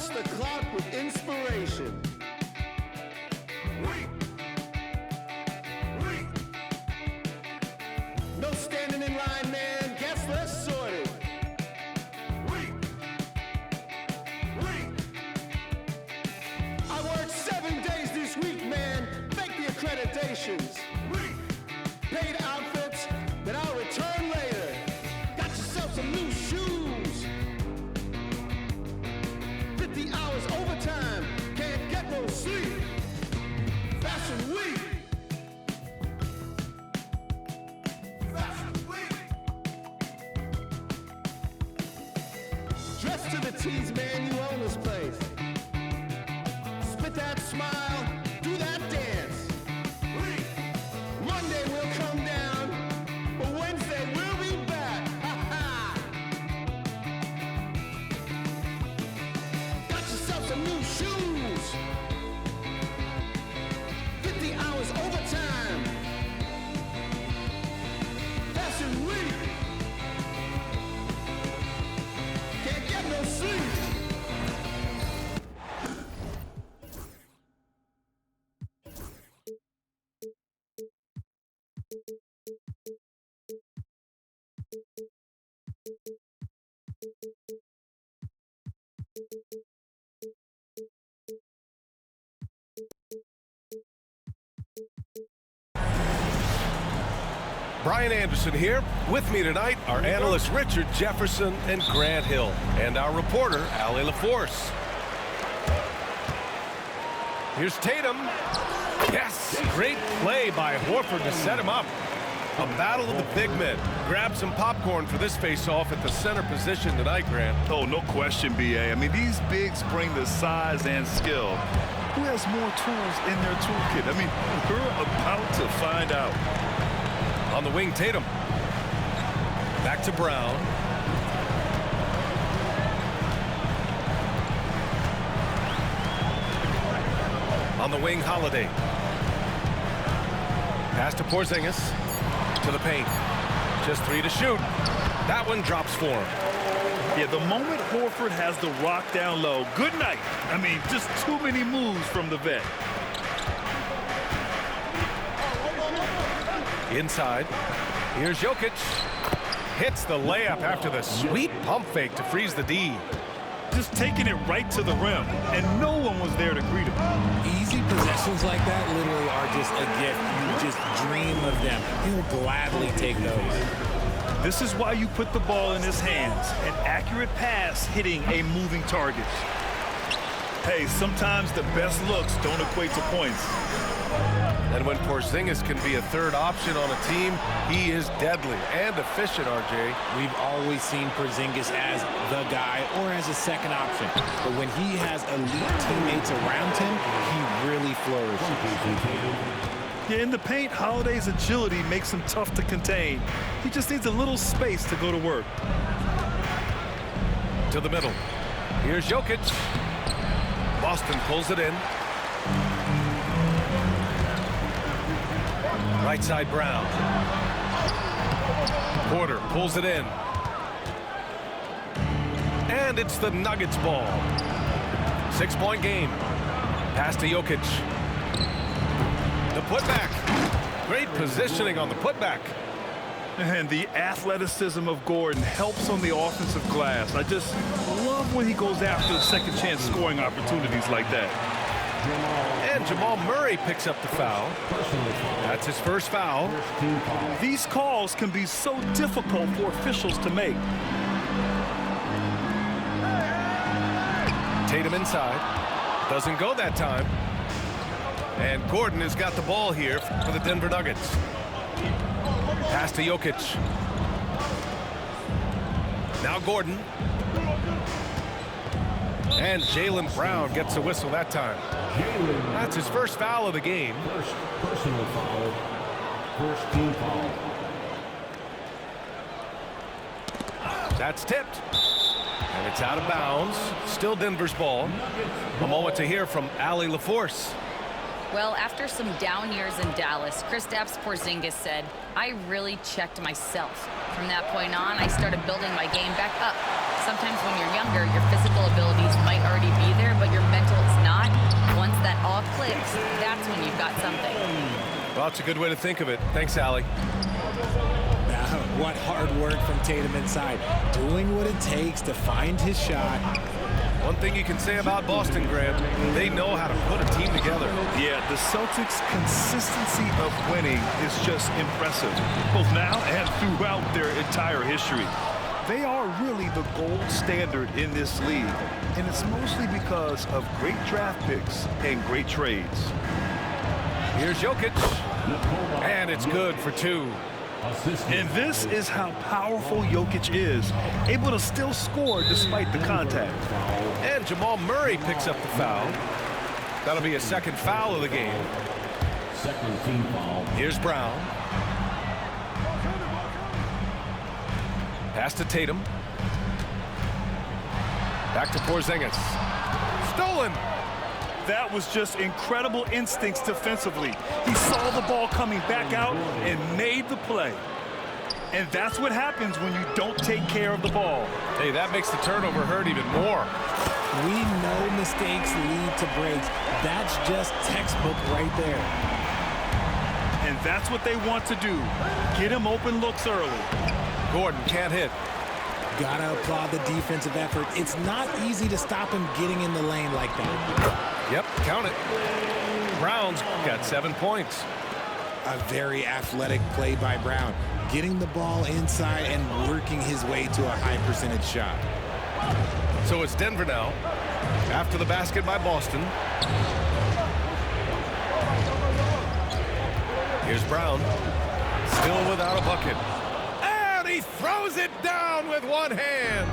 Punch the clock with inspiration. No standing in line, man. Guess less sorted. I worked 7 days this week, man. Fake the accreditations. Paid outfits that I'll return later. Got yourself some new shoes. 50 hours overtime. Can't get no sleep. Fashion week. Dress to the T's, man, you own this place. Spit that smile, do that dance. Monday we'll come down, but Wednesday we'll be back. Ha ha! Got yourself some new shoes. 50 hours overtime. Fashion week. Can't get no sleep. Brian Anderson here. With me tonight are analysts Richard Jefferson and Grant Hill, and our reporter, Allie LaForce. Here's Tatum. Yes, great play by Horford to set him up. A battle of the big men. Grab some popcorn for this face-off at the center position tonight, Grant. Oh, no question, B.A. I mean, these bigs bring the size and skill. Who has more tools in their toolkit? I mean, we're about to find out. On the wing, Tatum. Back to Brown. On the wing, Holiday. Pass to Porzingis. To the paint. Just 3 to shoot. That one drops for him. Yeah, the moment Horford has the rock down low, good night. I mean, just too many moves from the vet. Inside. Here's Jokic. Hits the layup after the sweet pump fake to freeze the D. Just taking it right to the rim, and no one was there to greet him. Easy possessions like that literally are just a gift. You just dream of them. He'll gladly take those. This is why you put the ball in his hands. An accurate pass hitting a moving target. Hey, sometimes the best looks don't equate to points. And when Porzingis can be a third option on a team, he is deadly and efficient, RJ. We've always seen Porzingis as the guy or as a second option. But when he has elite teammates around him, he really flourishes. Yeah, in the paint, Holiday's agility makes him tough to contain. He just needs a little space to go to work. To the middle. Here's Jokic. Boston pulls it in. Right side, Brown. Porter pulls it in. And it's the Nuggets ball. 6-point game. Pass to Jokic. The putback. Great positioning on the putback. And the athleticism of Gordon helps on the offensive glass. I just love when he goes after the second chance scoring opportunities like that. And Jamal Murray picks up the foul. That's his first foul. These calls can be so difficult for officials to make. Tatum inside. Doesn't go that time. And Gordon has got the ball here for the Denver Nuggets. Pass to Jokic. Now Gordon. And Jaylen Brown gets a whistle that time. That's his first foul of the game. First personal foul. First team foul. That's tipped. And it's out of bounds. Still Denver's ball. A moment to hear from Allie LaForce. Well, after some down years in Dallas, Kristaps Porzingis said, "I really checked myself. From that point on, I started building my game back up. Sometimes when you're younger, your physical abilities might already be there, but your mental is not. Once that all clicks, that's when you've got something. Well, it's a good way to think of it. Thanks, Allie. What hard work from Tatum inside. Doing what it takes to find his shot. One thing you can say about Boston, Grant, they know how to put a team together. Yeah, the Celtics' consistency of winning is just impressive, both now and throughout their entire history. They are really the gold standard in this league, and it's mostly because of great draft picks and great trades. Here's Jokic, and it's good for 2. And this is how powerful Jokic is, able to still score despite the contact. And Jamal Murray picks up the foul. That'll be a second foul of the game. Second team foul. Here's Brown. Pass to Tatum. Back to Porzingis. Stolen. That was just incredible instincts defensively. He saw the ball coming back out and made the play. And that's what happens when you don't take care of the ball. Hey, that makes the turnover hurt even more. We know mistakes lead to breaks. That's just textbook right there. And that's what they want to do. Get him open looks early. Gordon can't hit. Gotta applaud the defensive effort. It's not easy to stop him getting in the lane like that. Yep, count it. Brown's got 7 points. A very athletic play by Brown, getting the ball inside and working his way to a high percentage shot. So it's Denver now, after the basket by Boston. Here's Brown, still without a bucket. And he throws it down with one hand.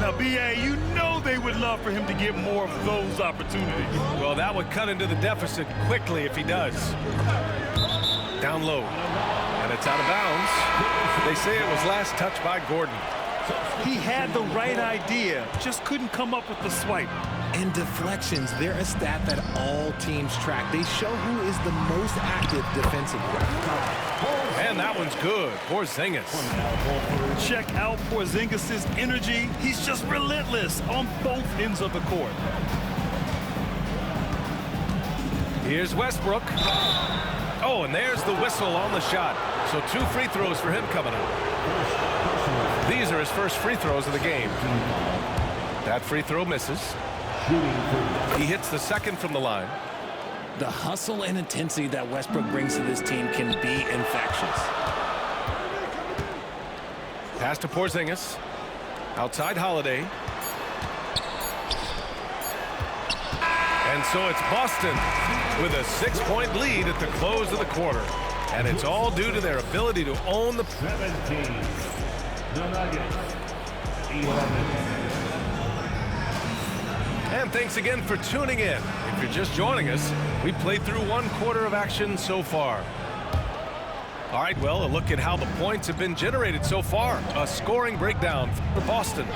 Now, B.A., you know they would love for him to get more of those opportunities. Well, that would cut into the deficit quickly if he does. Down low, and it's out of bounds. They say it was last touched by Gordon. He had the right idea, just couldn't come up with the swipe. And deflections, they're a stat that all teams track. They show who is the most active defensively. And that one's good. Porzingis. Check out Porzingis' energy. He's just relentless on both ends of the court. Here's Westbrook. Oh, and there's the whistle on the shot. So 2 free throws for him coming up. These are his first free throws of the game. That free throw misses. He hits the second from the line. The hustle and intensity that Westbrook brings to this team can be infectious. Pass to Porzingis. Outside Holiday. And so it's Boston with a 6-point lead at the close of the quarter. And it's all due to their ability to own the... 17. The Nuggets. 11. And thanks again for tuning in. If you're just joining us, we played through 1 quarter of action so far. All right, well, a look at how the points have been generated so far. A scoring breakdown for Boston.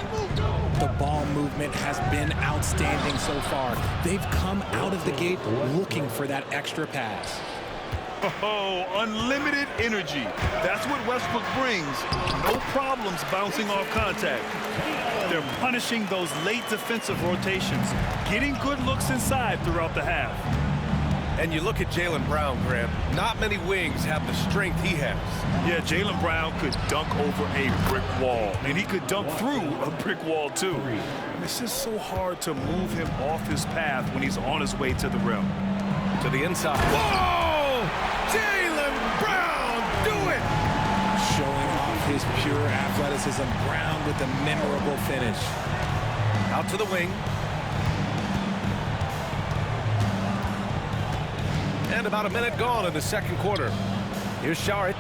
The ball movement has been outstanding so far. They've come out of the gate looking for that extra pass. Oh, unlimited energy. That's what Westbrook brings. No problems bouncing off contact. They're punishing those late defensive rotations, getting good looks inside throughout the half. And you look at Jaylen Brown, Grant. Not many wings have the strength he has. Yeah, Jaylen Brown could dunk over a brick wall, and he could dunk through a brick wall, too. It's just so hard to move him off his path when he's on his way to the rim. To the inside. Whoa! Jaylen Brown, do it! Showing off his pure athleticism, Brown with a memorable finish. Out to the wing. And about a minute gone in the second quarter. Here's Šarić.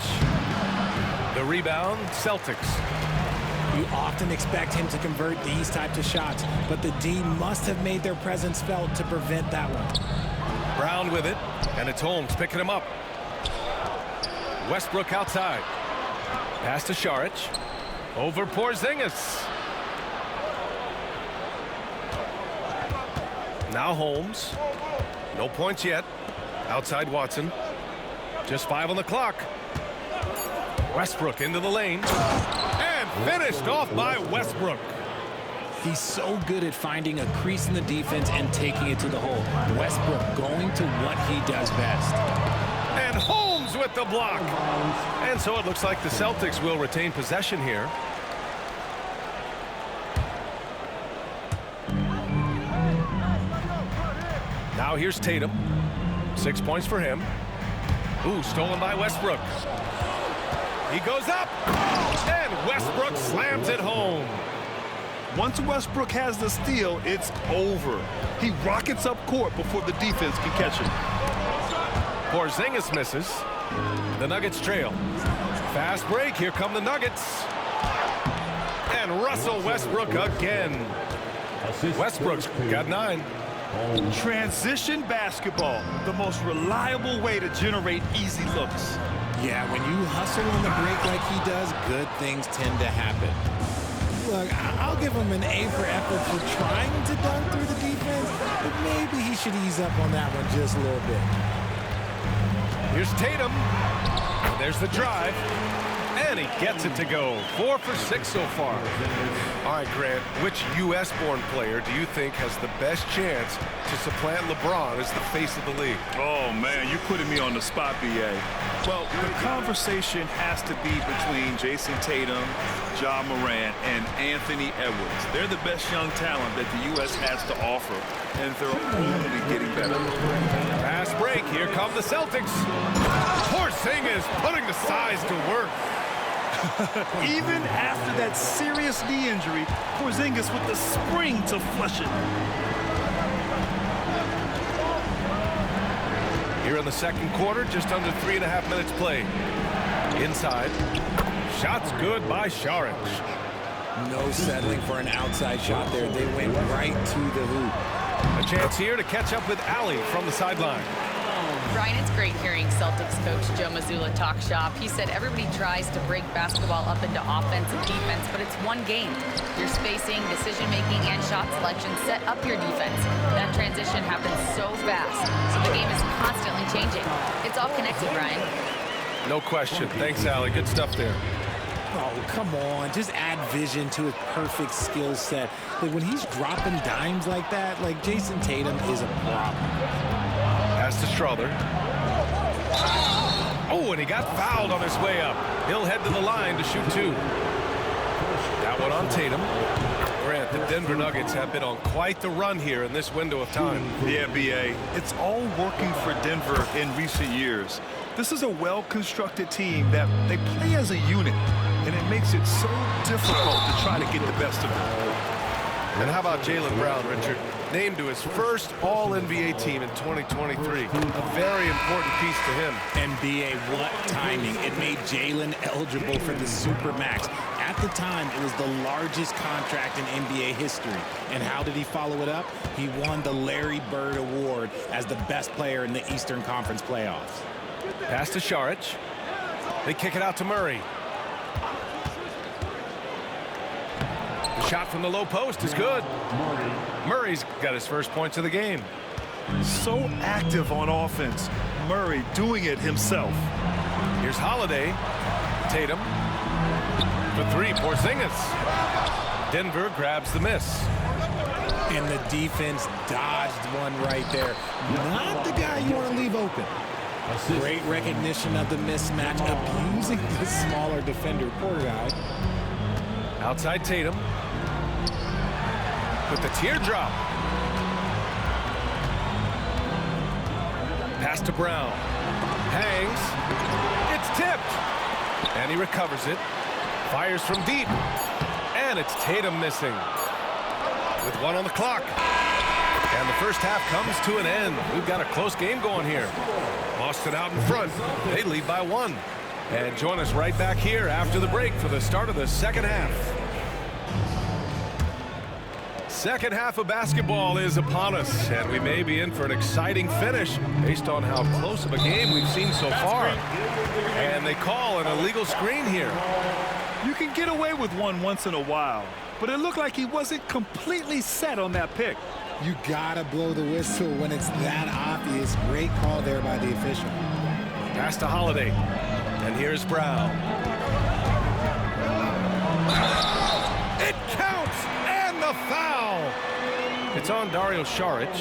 The rebound, Celtics. You often expect him to convert these types of shots, but the D must have made their presence felt to prevent that one. Brown with it, and it's Holmes picking him up. Westbrook outside. Pass to Šarić. Over Porzingis. Now Holmes. No points yet. Outside Watson. Just 5 on the clock. Westbrook into the lane. And finished off by Westbrook. He's so good at finding a crease in the defense and taking it to the hole. Westbrook going to what he does best. And Holmes with the block. And so it looks like the Celtics will retain possession here. Now here's Tatum. 6 points for him. Ooh, stolen by Westbrook. He goes up, and Westbrook slams it home. Once Westbrook has the steal, it's over. He rockets up court before the defense can catch him. Porzingis misses. The Nuggets trail. Fast break. Here come the Nuggets. And Russell Westbrook again. Westbrook's got 9. Transition basketball, the most reliable way to generate easy looks. Yeah, when you hustle on the break like he does, good things tend to happen. Look, I'll give him an A for effort for trying to dunk through the defense, but maybe he should ease up on that one just a little bit. Here's Tatum. There's the drive. And he gets it to go. 4 for 6 so far. All right, Grant, which U.S.-born player do you think has the best chance to supplant LeBron as the face of the league? Oh, man, you're putting me on the spot, B.A. Well, the conversation has to be between Jason Tatum, Ja Morant, and Anthony Edwards. They're the best young talent that the U.S. has to offer, and they're only getting better. Fast break. Here come the Celtics. Porzingis putting the size to work. Even after that serious knee injury, Porzingis with the spring to flush it. Here in the second quarter, just under 3.5 minutes played. Inside. Shots good by Saric. No settling for an outside shot there. They went right to the hoop. A chance here to catch up with Allie from the sideline. Brian, it's great hearing Celtics coach Joe Mazzulla talk shop. He said everybody tries to break basketball up into offense and defense, but it's one game. Your spacing, decision-making, and shot selection set up your defense. That transition happens so fast, so the game is constantly changing. It's all connected, Brian. No question. Thanks, Allie. Good stuff there. Oh, come on. Just add vision to his perfect skill set. Like, when he's dropping dimes like that, like, Jason Tatum is a problem. Pass to Strother. Oh, and he got fouled on his way up. He'll head to the line to shoot 2. That one on Tatum. Grant, the Denver Nuggets have been on quite the run here in this window of time. Yeah, B.A. It's all working for Denver in recent years. This is a well-constructed team that they play as a unit, and it makes it so difficult to try to get the best of them. And how about Jaylen Brown, Richard? Named to his first All-NBA team in 2023. A very important piece to him. NBA, what timing. It made Jaylen eligible for the Supermax. At the time, it was the largest contract in NBA history. And how did he follow it up? He won the Larry Bird Award as the best player in the Eastern Conference playoffs. Pass to Saric. They kick it out to Murray. The shot from the low post is good. Murray's got his first points of the game. So active on offense. Murray doing it himself. Here's Holiday. Tatum. For 3, Porzingis. Denver grabs the miss. And the defense dodged one right there. Not the guy you want to leave open. Great recognition of the mismatch, abusing the smaller defender. Poor guy. Outside Tatum. With the teardrop. Pass to Brown. Hangs. It's tipped. And he recovers it. Fires from deep. And it's Tatum missing. With 1 on the clock. And the first half comes to an end. We've got a close game going here. Boston out in front. They lead by 1. And join us right back here after the break for the start of the second half. Second half of basketball is upon us, and we may be in for an exciting finish based on how close of a game we've seen so far. And they call an illegal screen here. You can get away with one once in a while, but it looked like he wasn't completely set on that pick. You gotta blow the whistle when it's that obvious. Great call there by the official. Pass to Holiday. And here's Brown. It counts! And the foul! It's on Dario Saric.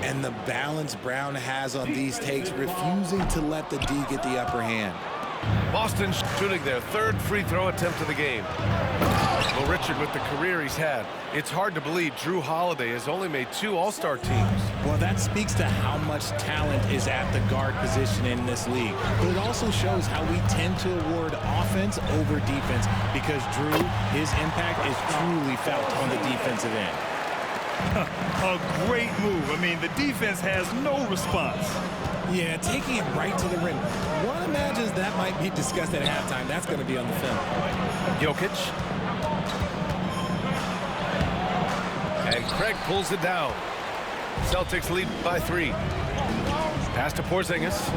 And the balance Brown has on these takes, refusing to let the D get the upper hand. Boston shooting their third free throw attempt of the game. Well, Richard, with the career he's had, it's hard to believe Drew Holiday has only made 2 All-Star teams. Well, that speaks to how much talent is at the guard position in this league. But it also shows how we tend to award offense over defense, because Drew, his impact is truly felt on the defensive end. A great move. I mean, the defense has no response. Yeah, taking it right to the rim. One imagines that might be discussed at halftime. That's going to be on the film. Jokic. And Craig pulls it down. Celtics lead by 3. Pass to Porzingis.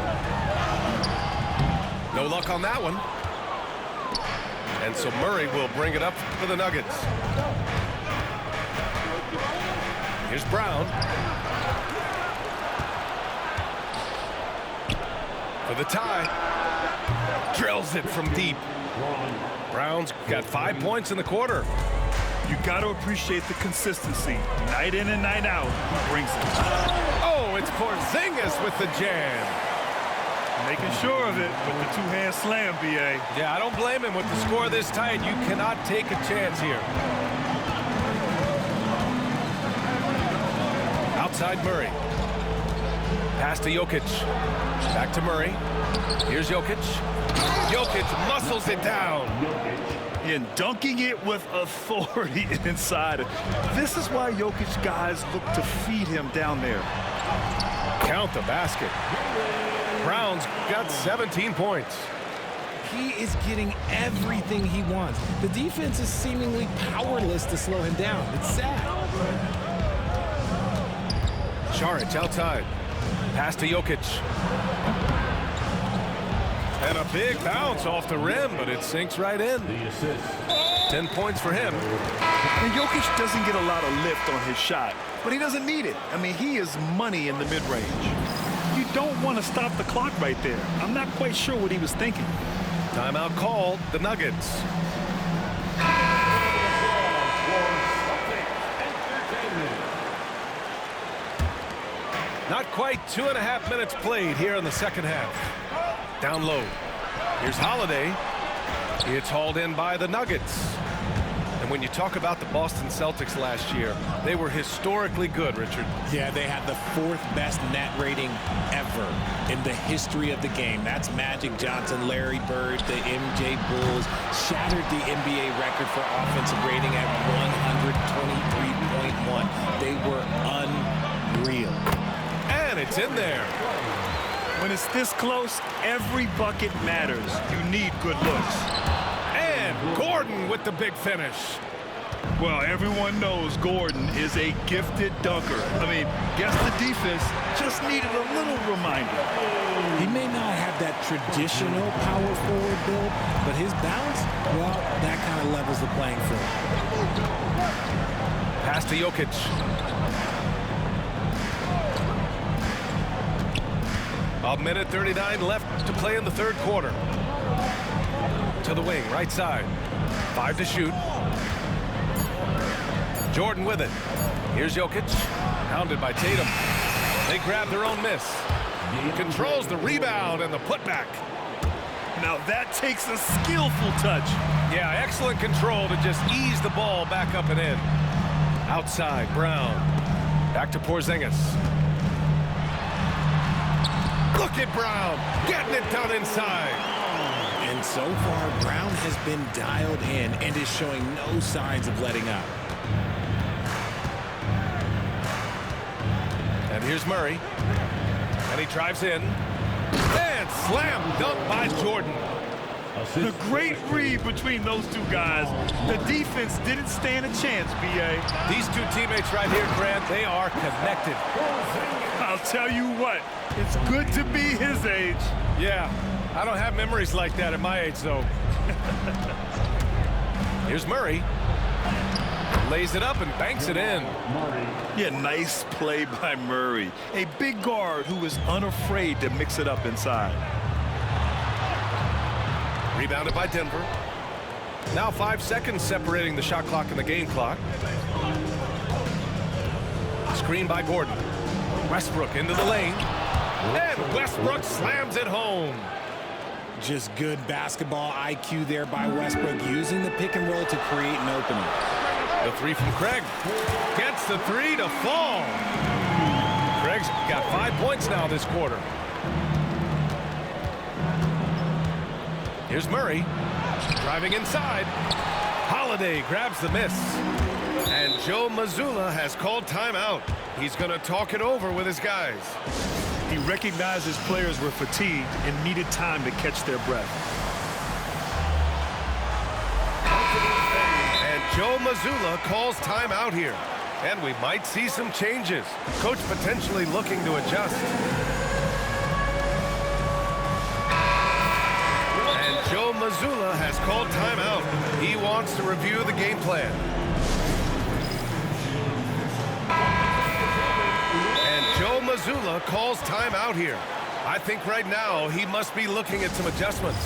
No luck on that one. And so Murray will bring it up for the Nuggets. Here's Brown. For the tie. Drills it from deep. Brown's got 5 points in the quarter. You got to appreciate the consistency. Night in and night out, he brings it. Oh, it's Porzingis with the jam. Making sure of it with the two-hand slam, B.A. Yeah, I don't blame him. With the score this tight, you cannot take a chance here. Outside Murray. Pass to Jokic. Back to Murray. Here's Jokic. Jokic muscles it down. And dunking it with authority inside. This is why Jokic guys look to feed him down there. Count the basket. Brown's got 17 points. He is getting everything he wants. The defense is seemingly powerless to slow him down. It's sad. Saric outside. Pass to Jokic. And a big bounce off the rim, but it sinks right in. 10 points for him. And Jokic doesn't get a lot of lift on his shot, but he doesn't need it. I mean, he is money in the mid-range. You don't want to stop the clock right there. I'm not quite sure what he was thinking. Timeout called, the Nuggets. Not quite 2.5 minutes played here in the second half. Down low. Here's Holiday. It's hauled in by the Nuggets. And when you talk about the Boston Celtics last year, they were historically good, Richard. Yeah, they had the 4th best net rating ever in the history of the game. That's Magic Johnson, Larry Bird, the MJ Bulls. Shattered the NBA record for offensive rating at 123.1. They were unreal. And it's in there. When it's this close, every bucket matters. You need good looks. And Gordon with the big finish. Well, everyone knows Gordon is a gifted dunker. I mean, guess the defense just needed a little reminder. He may not have that traditional power forward build, but his bounce, well, that kind of levels the playing field. Pass to Jokic. A minute 39 left to play in the third quarter. To the wing, right side. 5 to shoot. Jordan with it. Here's Jokic. Hounded by Tatum. They grab their own miss. Controls the rebound and the putback. Now that takes a skillful touch. Yeah, excellent control to just ease the ball back up and in. Outside, Brown. Back to Porzingis. Look at Brown, getting it done inside. And so far, Brown has been dialed in and is showing no signs of letting up. And here's Murray. And he drives in. And slam dunk by Jordan. The great read between those two guys. The defense didn't stand a chance, B.A. These two teammates right here, Grant, they are connected. I'll tell you what, it's good to be his age. Yeah, I don't have memories like that at my age, though. Here's Murray. Lays it up and banks it in. Yeah, nice play by Murray. A big guard who is unafraid to mix it up inside. Rebounded by Denver. Now 5 seconds separating the shot clock and the game clock. Screen by Gordon. Westbrook into the lane. And Westbrook slams it home. Just good basketball IQ there by Westbrook, using the pick and roll to create an opening. The three from Craig. Gets the three to fall. Craig's got 5 points now this quarter. Here's Murray. Driving inside. Holiday grabs the miss. And Joe Mazzulla has called timeout. He's going to talk it over with his guys. He recognized his players were fatigued and needed time to catch their breath. And Joe Mazzulla calls timeout here. And we might see some changes. Coach potentially looking to adjust. And Joe Mazzulla has called timeout. He wants to review the game plan. Joe Mazzulla calls timeout here. I think right now he must be looking at some adjustments.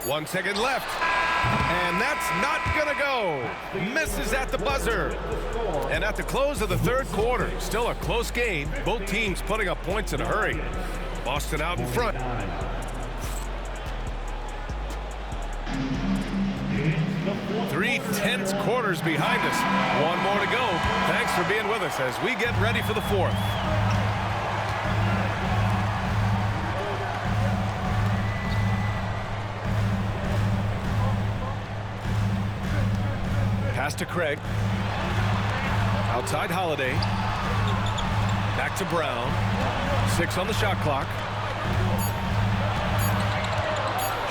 One second left. And that's not going to go. Misses at the buzzer. And at the close of the third quarter, still a close game. Both teams putting up points in a hurry. Boston out in front. Three tense quarters behind us. One more to go. Thanks for being with us as we get ready for the fourth. Pass to Craig. Outside Holiday. Back to Brown. 6 on the shot clock.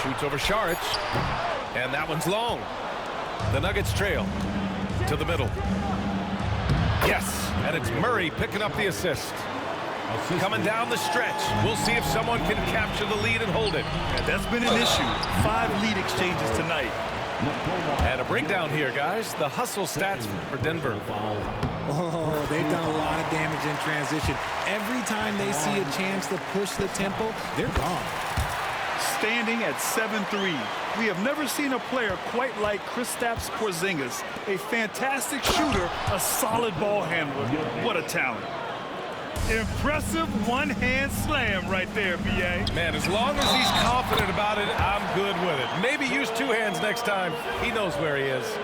Shoots over Saric. And that one's long. The Nuggets trail to the middle. Yes, and it's Murray picking up the assist. Coming down the stretch. We'll see if someone can capture the lead and hold it. And that's been an issue. 5 lead exchanges tonight. And a breakdown here, guys. The hustle stats for Denver. Oh, they've done a lot of damage in transition. Every time they see a chance to push the tempo, they're gone. Standing at 7-3, we have never seen a player quite like Kristaps Porzingis. A fantastic shooter, a solid ball handler. What a talent. Impressive one-hand slam right there, B.A. Man, as long as he's confident about it, I'm good with it. Maybe use 2 hands next time. He knows where he is.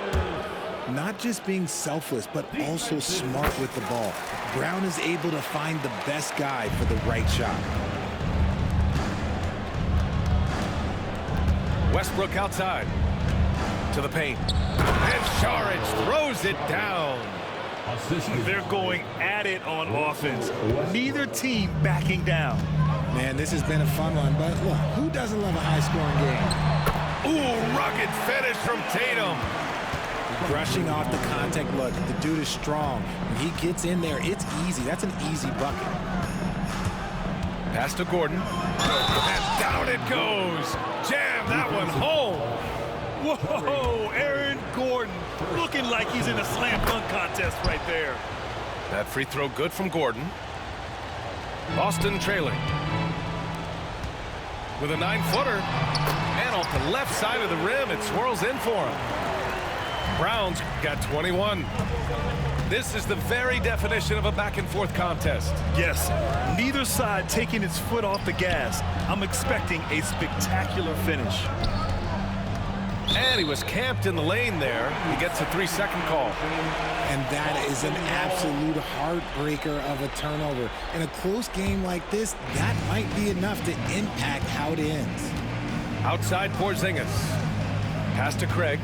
Not just being selfless, but also smart with the ball. Brown is able to find the best guy for the right shot. Westbrook outside to the paint. And Saric throws it down. They're going at it on offense. Neither team backing down. Man, this has been a fun one, but look, who doesn't love a high-scoring game? Ooh, rugged finish from Tatum. Brushing off the contact. Look, the dude is strong. When he gets in there, it's easy. That's an easy bucket. Pass to Gordon. And down it goes. Jam that one home. Whoa, Aaron Gordon looking like he's in a slam dunk contest right there. That free throw good from Gordon. Boston trailing with a 9-footer. And off the left side of the rim, it swirls in for him. Brown's got 21. This is the very definition of a back-and-forth contest. Yes, neither side taking its foot off the gas. I'm expecting a spectacular finish. And he was camped in the lane there. He gets a 3-second call. And that is an absolute heartbreaker of a turnover. In a close game like this, that might be enough to impact how it ends. Outside Porzingis. Pass to Craig.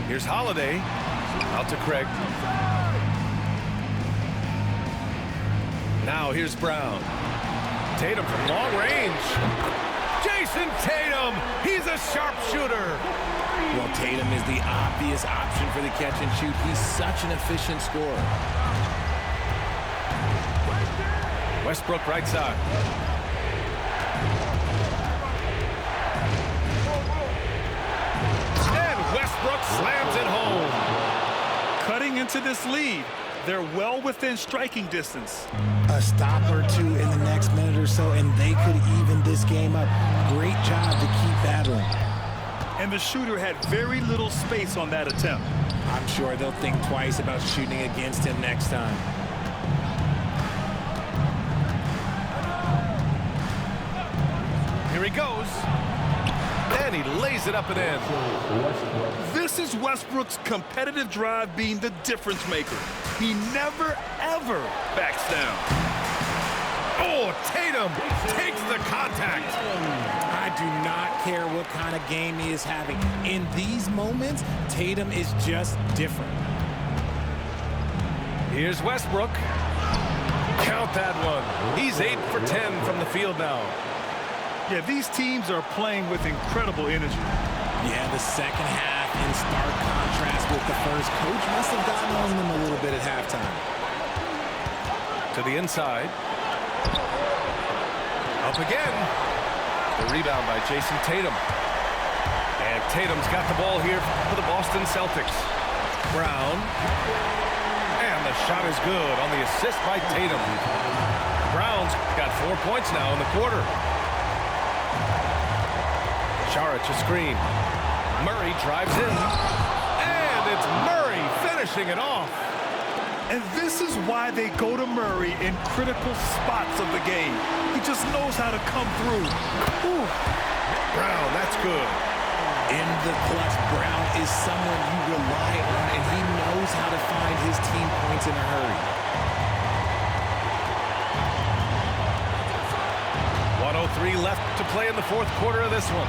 Here's Holiday. Out to Craig. Now here's Brown. Tatum from long range. Jason Tatum, he's a sharpshooter. Well, Tatum is the obvious option for the catch and shoot. He's such an efficient scorer. Westbrook right side. And Westbrook slams it home. into this lead. They're well within striking distance. A stop or two in the next minute or so, and they could even this game up. Great job to keep battling. And the shooter had very little space on that attempt. I'm sure they'll think twice about shooting against him next time. Here he goes. And he lays it up and in. This is Westbrook's competitive drive being the difference maker. He never, ever backs down. Oh, Tatum takes the contact. I do not care what kind of game he is having. In these moments, Tatum is just different. Here's Westbrook. Count that one. He's 8 for 10 from the field now. Yeah, these teams are playing with incredible energy. Yeah, the second half in stark contrast with the first. Coach must have gotten on them a little bit at halftime. To the inside. Up again. The rebound by Jason Tatum. And Tatum's got the ball here for the Boston Celtics. Brown. And the shot is good on the assist by Tatum. Brown's got 4 points now in the quarter. Saric a screen. Murray drives in. And it's Murray finishing it off. And this is why they go to Murray in critical spots of the game. He just knows how to come through. Ooh. Brown, that's good. In the clutch, Brown is someone you rely on, and he knows how to find his team points in a hurry. 1:03 left to play in the fourth quarter of this one.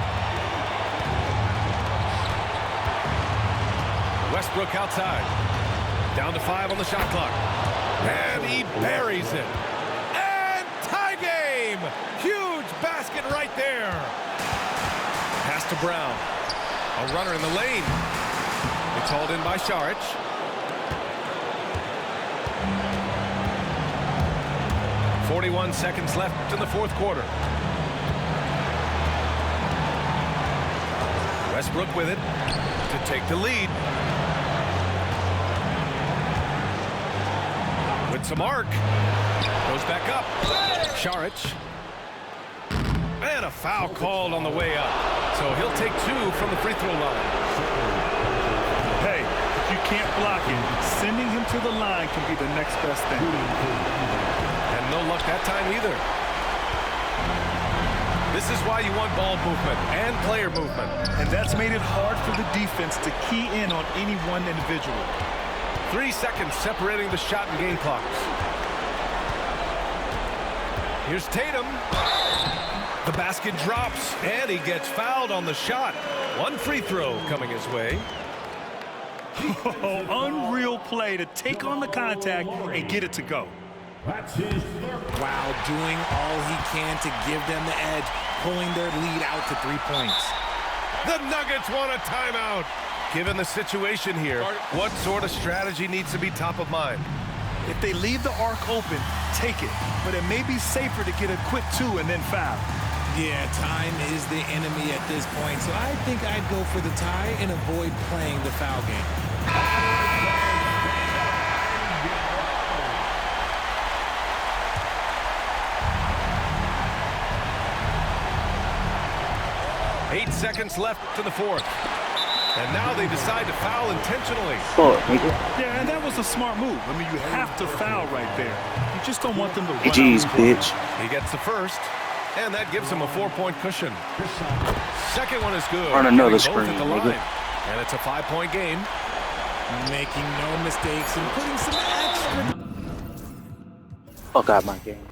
Westbrook outside. Down to 5 on the shot clock. And he buries it. And tie game! Huge basket right there. Pass to Brown. A runner in the lane. It's hauled in by Saric. .41 seconds left in the fourth quarter. Westbrook with it to take the lead. With some arc. Goes back up. Saric. And a foul called on the way up. So he'll take 2 from the free throw line. Hey, if you can't block him, sending him to the line can be the next best thing. And no luck that time either. This is why you want ball movement and player movement. And that's made it hard for the defense to key in on any one individual. 3 seconds separating the shot and game clocks. Here's Tatum. The basket drops, and he gets fouled on the shot. 1 free throw coming his way. Oh, unreal play to take on the contact and get it to go. While doing all he can to give them the edge, pulling their lead out to 3 points. The Nuggets want a timeout. Given the situation here, what sort of strategy needs to be top of mind? If they leave the arc open, take it. But it may be safer to get a quick 2 and then foul. Yeah, time is the enemy at this point, so I think I'd go for the tie and avoid playing the foul game. Eight seconds left to the fourth. And now they decide to foul intentionally. Yeah, and that was a smart move. I mean, you have to foul right there. You just don't want them to run GG's, out. bitch. He gets the first, and that gives him a 4-point cushion. Second one is good. On another Both screen, at the nigga. line. And it's a 5-point game. Making no mistakes and putting some extra... Fuck out my game.